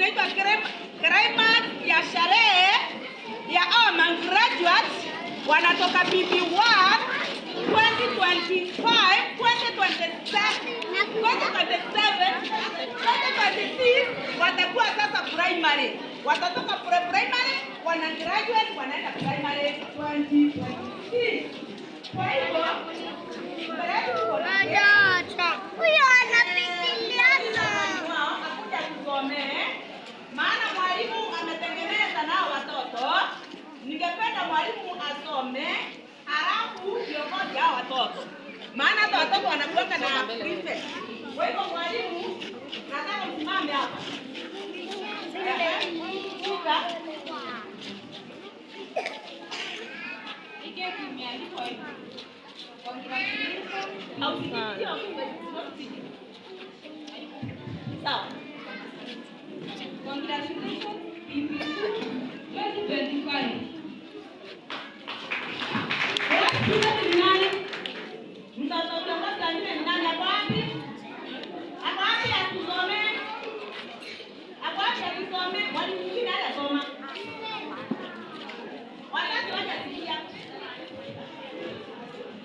inaitwa climax ya sherehe ya graduates wanatoka PP1 2025, 2026 watakuwa sasa primary. Watatoka primary wana graduate wanaenda primary 2026. Kwa hivyo huyo anapitiliana akuja kusomee, maana mwalimu ametengeneza nao watoto. Ningependa mwalimu asome halafu viongozi hao watoto, maana hata watoto wanakuweka na prefect. Kwa hivyo mwalimu, nataka usimame hapa. Ike kimeandikwa hivi. Sawa. Congratulations PP2 2025.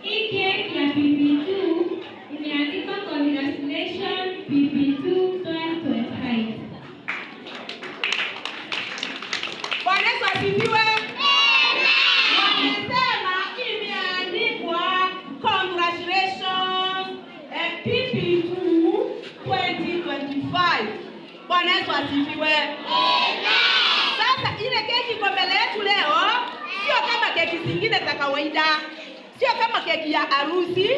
Hii keki ya PP2 imeandikwa congratulations PP2 2025. Bwana Yesu asifiwe. Wamesema imeandikwa congratulations PP2 2025. Bwana Yesu asifiwe. Sasa ile keki iko mbele yetu leo sio kama keki zingine za kawaida. Sio kama keki ya harusi,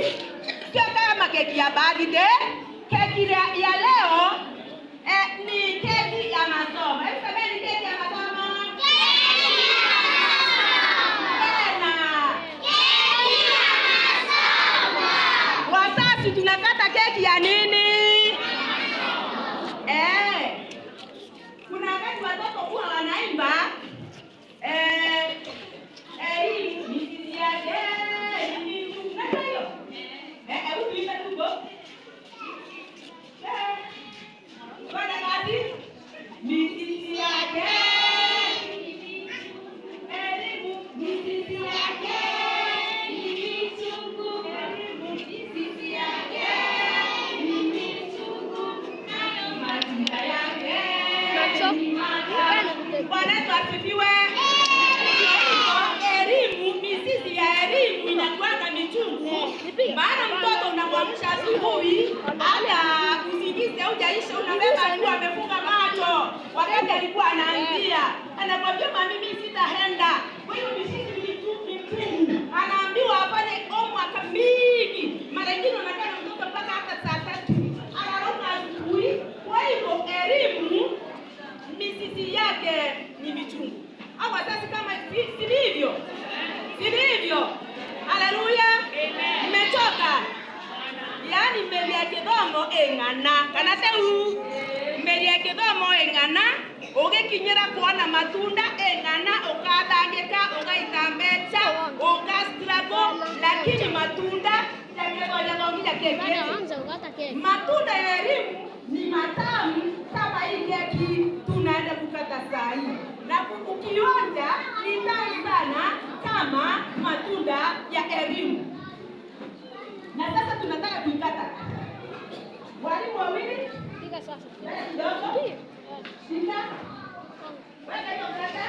sio kama keki ya birthday. Keki ya leo ni keki ya masomo. Hebu semeni keki ya masomo. Wazazi tunakata keki ya nini? Kuna wakati watoto huwa wanaimba Bwana Yesu asifiwe. Elimu, mizizi ya elimu inakuanga michungu. Maana mtoto unamwamsha asubuhi, hata usingizi haujaisha, unabeba tu amefunga macho. Wakati alikuwa anaanzia, anakwambia mami mimi sitaenda. Kwa hiyo mizizi michungu. Anaambiwa afanye homework mingi. Mara nyingine unakaa mtoto mpaka hata saa 3. Anaruka asubuhi. Kwa hivyo elimu mizizi yake ni michungu. Au wazazi kama sivyo? Sivyo? Haleluya. Mmetoka. Yaani mbele ya kidhomo engana. Kanateu. Mbele ya kidhomo engana. Ugekinyira kuona matunda engana, ukathangika, ugaithambecha, ukastruggle, lakini matunda yakegoja keki. Matunda ya elimu ni matamu kama hii keki tunaenda kukata saa hii. Na ukionja ni tamu sana kama matunda ya elimu. Na sasa tunataka kuikata. Walimu wawili? Shika sasa. Shika. Weka hiyo kata.